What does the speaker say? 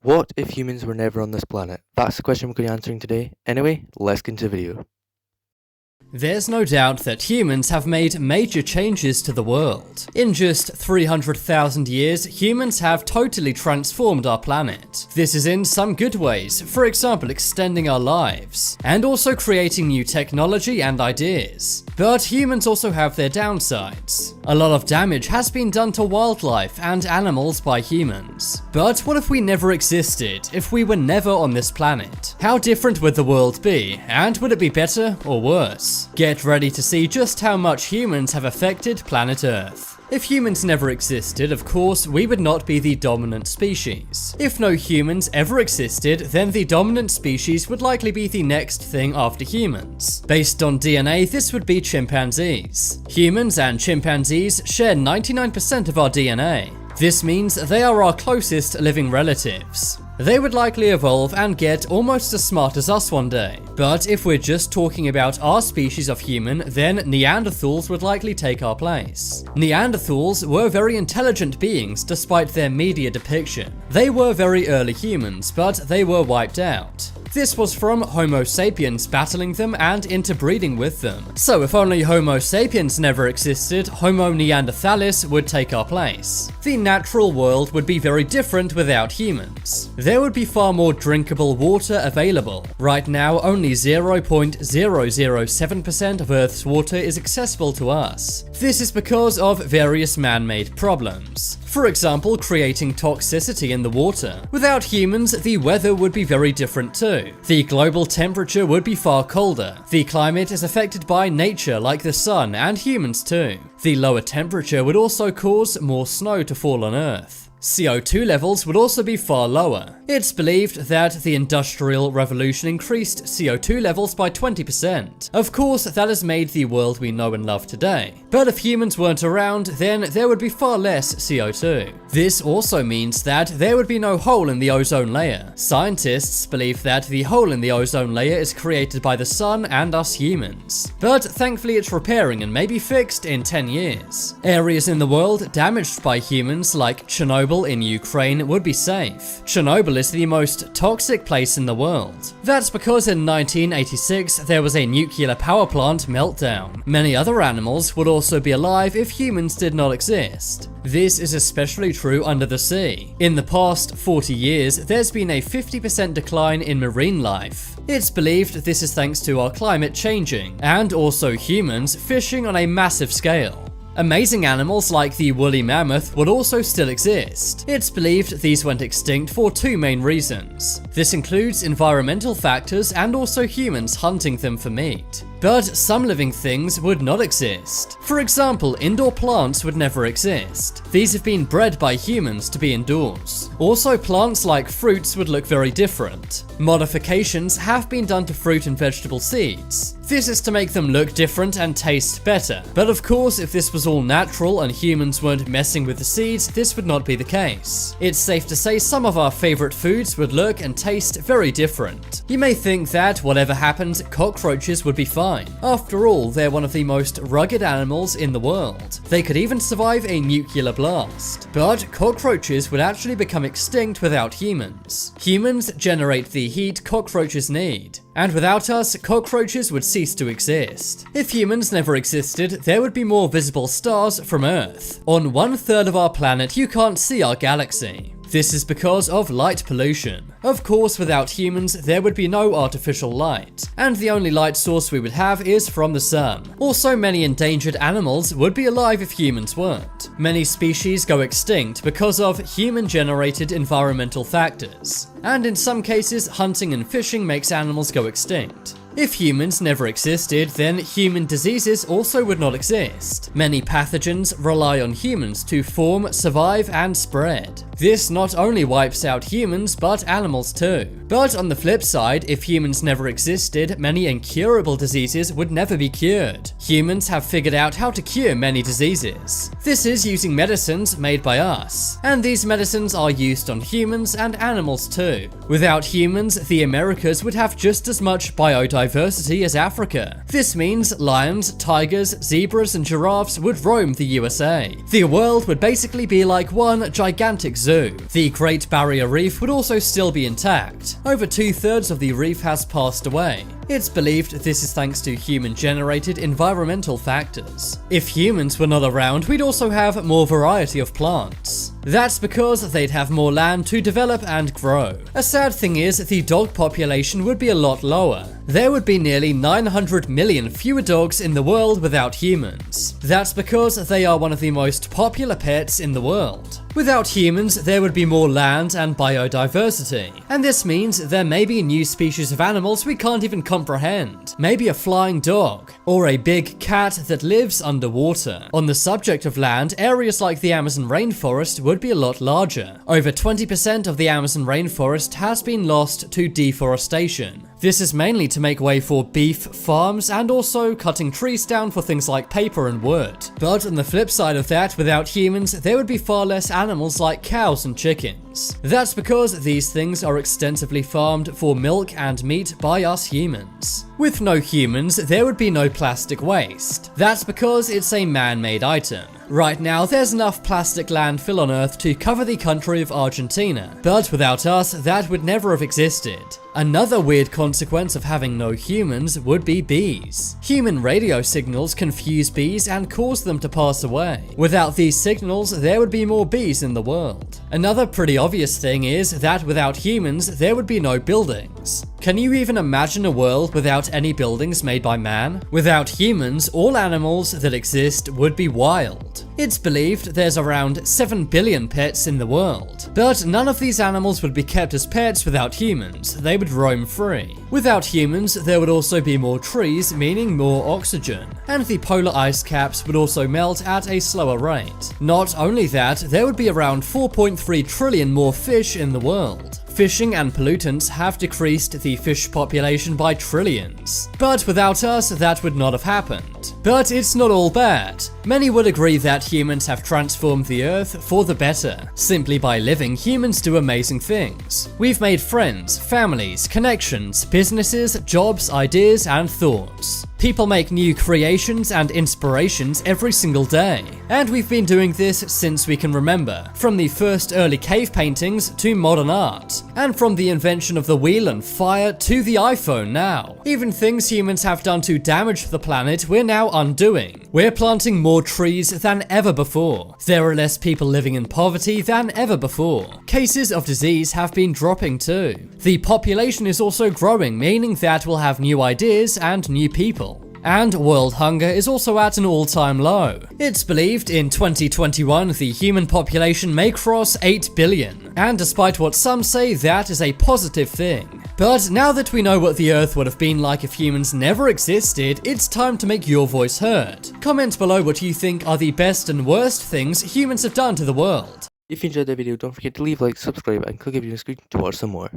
What if humans were never on this planet? That's the question we're going to be answering today. Anyway, let's get into the video. There's no doubt that humans have made major changes to the world. In just 300,000 years, humans have totally transformed our planet. This is in some good ways, for example extending our lives, and also creating new technology and ideas. But humans also have their downsides. A lot of damage has been done to wildlife and animals by humans. But what if we never existed, if we were never on this planet? How different would the world be, and would it be better or worse? Get ready to see just how much humans have affected planet Earth. If humans never existed, of course, we would not be the dominant species. If no humans ever existed, then the dominant species would likely be the next thing after humans. Based on DNA, this would be chimpanzees. Humans and chimpanzees share 99% of our DNA. This means they are our closest living relatives. They would likely evolve and get almost as smart as us one day. But if we're just talking about our species of human, then Neanderthals would likely take our place. Neanderthals were very intelligent beings despite their media depiction. They were very early humans, but they were wiped out. This was from Homo sapiens battling them and interbreeding with them. So if only Homo sapiens never existed, Homo neanderthalis would take our place. The natural world would be very different without humans. There would be far more drinkable water available. Right now, only 0.007% of Earth's water is accessible to us. This is because of various man-made problems. For example, creating toxicity in the water. Without humans, the weather would be very different too. The global temperature would be far colder. The climate is affected by nature like the sun and humans too. The lower temperature would also cause more snow to fall on Earth. CO2 levels would also be far lower. It's believed that the Industrial Revolution increased CO2 levels by 20%. Of course, that has made the world we know and love today. But if humans weren't around, then there would be far less CO2. This also means that there would be no hole in the ozone layer. Scientists believe that the hole in the ozone layer is created by the sun and us humans. But thankfully it's repairing and may be fixed in 10 years. Areas in the world damaged by humans like Chernobyl in Ukraine would be safe. Chernobyl is the most toxic place in the world. That's because in 1986 there was a nuclear power plant meltdown. Many other animals would also be alive if humans did not exist. This is especially true under the sea. In the past 40 years, there's been a 50% decline in marine life. It's believed this is thanks to our climate changing, and also humans fishing on a massive scale. Amazing animals like the woolly mammoth would also still exist. It's believed these went extinct for two main reasons. This includes environmental factors and also humans hunting them for meat. But some living things would not exist. For example, indoor plants would never exist. These have been bred by humans to be indoors. Also, plants like fruits would look very different. Modifications have been done to fruit and vegetable seeds. This is to make them look different and taste better. But of course, if this was all natural and humans weren't messing with the seeds, this would not be the case. It's safe to say some of our favorite foods would look and taste very different. You may think that whatever happened, cockroaches would be fine. After all, they're one of the most rugged animals in the world. They could even survive a nuclear blast. But cockroaches would actually become extinct without humans. Humans generate the heat cockroaches need. And without us, cockroaches would cease to exist. If humans never existed, there would be more visible stars from Earth. On 1/3 of our planet, you can't see our galaxy. This is because of light pollution. Of course, without humans, there would be no artificial light, and the only light source we would have is from the sun. Also, many endangered animals would be alive if humans weren't. Many species go extinct because of human-generated environmental factors, and in some cases, hunting and fishing makes animals go extinct. If humans never existed, then human diseases also would not exist. Many pathogens rely on humans to form, survive, and spread. This not only wipes out humans, but animals too. But on the flip side, if humans never existed, many incurable diseases would never be cured. Humans have figured out how to cure many diseases. This is using medicines made by us. And these medicines are used on humans and animals too. Without humans, the Americas would have just as much biodiversity as Africa. This means lions, tigers, zebras, and giraffes would roam the USA. The world would basically be like one gigantic zoo. The Great Barrier Reef would also still be intact. Over 2/3 of the reef has passed away. It's believed this is thanks to human-generated environmental factors. If humans were not around, we'd also have more variety of plants. That's because they'd have more land to develop and grow. A sad thing is, the dog population would be a lot lower. There would be nearly 900 million fewer dogs in the world without humans. That's because they are one of the most popular pets in the world. Without humans, there would be more land and biodiversity. And this means there may be new species of animals we can't even comprehend. Maybe a flying dog, or a big cat that lives underwater. On the subject of land, areas like the Amazon rainforest would be a lot larger. Over 20% of the Amazon rainforest has been lost to deforestation. This is mainly to make way for beef farms and also cutting trees down for things like paper and wood. But on the flip side of that, without humans, there would be far less animals like cows and chickens. That's because these things are extensively farmed for milk and meat by us humans. With no humans, there would be no plastic waste. That's because it's a man-made item. Right now, there's enough plastic landfill on Earth to cover the country of Argentina, but without us, that would never have existed. Another weird consequence of having no humans would be bees. Human radio signals confuse bees and cause them to pass away. Without these signals, there would be more bees in the world. Another pretty obvious thing is that without humans, there would be no buildings. Can you even imagine a world without any buildings made by man? Without humans, all animals that exist would be wild. It's believed there's around 7 billion pets in the world. But none of these animals would be kept as pets without humans. They would roam free. Without humans, there would also be more trees, meaning more oxygen. And the polar ice caps would also melt at a slower rate. Not only that, there would be around 4.3 trillion more fish in the world. Fishing and pollutants have decreased the fish population by trillions. But without us, that would not have happened. But it's not all bad. Many would agree that humans have transformed the Earth for the better. Simply by living, humans do amazing things. We've made friends, families, connections, businesses, jobs, ideas, and thoughts. People make new creations and inspirations every single day. And we've been doing this since we can remember, from the first early cave paintings to modern art, and from the invention of the wheel and fire to the iPhone now. Even things humans have done to damage the planet, we're now undoing. We're planting more trees than ever before. There are less people living in poverty than ever before. Cases of disease have been dropping too. The population is also growing, meaning that we'll have new ideas and new people. And world hunger is also at an all-time low. It's believed in 2021 the human population may cross 8 billion, and despite what some say, that is a positive thing. But now that we know what the Earth would have been like if humans never existed, it's time to make your voice heard. Comment below what you think are the best and worst things humans have done to the world. If you enjoyed the video, don't forget to leave a like, subscribe, and click the screen to watch some more.